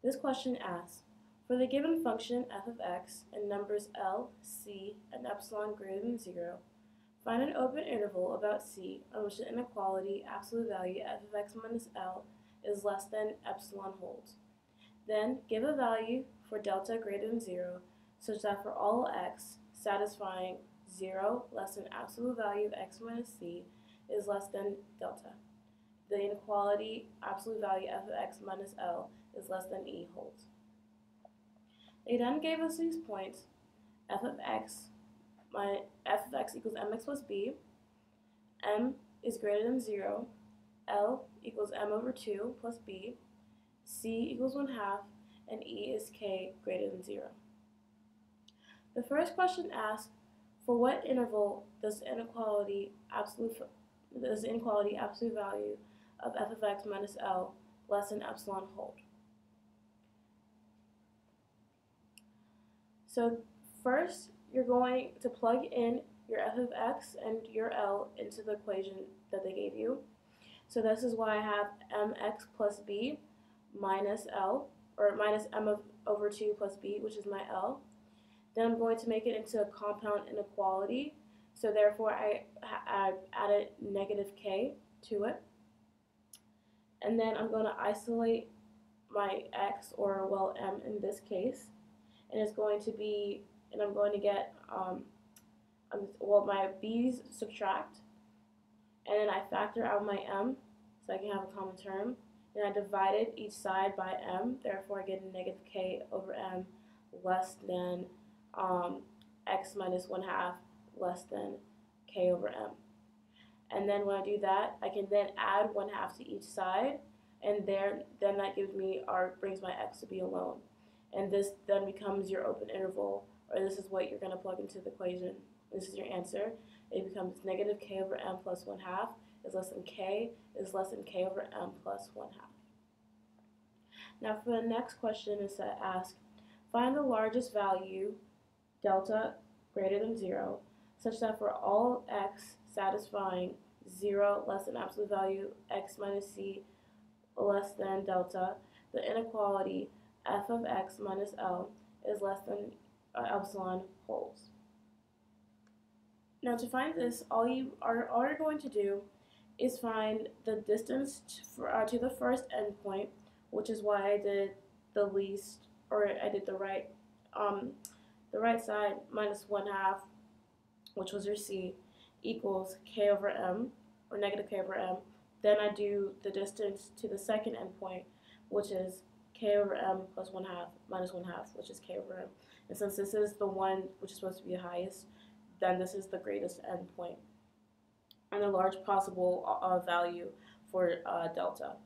This question asks, for the given function f of x and numbers L, C, and epsilon greater than 0, find an open interval about C on which the inequality absolute value f of x minus L is less than epsilon holds. Then give a value for delta greater than 0 such that for all x satisfying 0 less than absolute value of x minus C is less than delta. The inequality absolute value f of x minus L is less than E holds. They then gave us these points, f of x equals mx plus b, m is greater than 0, L equals m over 2 plus b, c equals 1/2, and E is k greater than 0. The first question asks, for what interval does the inequality absolute value of f of x minus L less than epsilon hold? So first, you're going to plug in your f of x and your L into the equation that they gave you. So this is why I have mx plus b minus L, or minus m over 2 plus b, which is my L. Then I'm going to make it into a compound inequality. So therefore, I added negative k to it. And then I'm going to isolate my x, or well, m in this case. And it's going to be, and I'm going to get, my b's subtract. And then I factor out my m, so I can have a common term. And I divided each side by m, therefore I get a negative k over m less than x minus 1/2 less than k over m. And then when I do that, I can then add 1/2 to each side, and then that gives me, or brings my x to be alone. And this then becomes your open interval, or this is what you're going to plug into the equation. This is your answer. It becomes negative k over m plus 1/2 is less than k over m plus 1/2. Now for the next question is to ask, find the largest value, delta greater than 0, such that for all x satisfying 0 less than absolute value x minus c less than delta, the inequality f of x minus L is less than epsilon holds. Now to find this, all you're going to do is find the distance to the first endpoint, which is why I did the least, or I did the right side minus 1/2, which was your c, equals k over m, or negative k over m. Then I do the distance to the second endpoint, which is k over m plus 1/2 minus 1/2, which is k over m. And since this is the one which is supposed to be the highest, then this is the greatest endpoint and a large possible value for delta.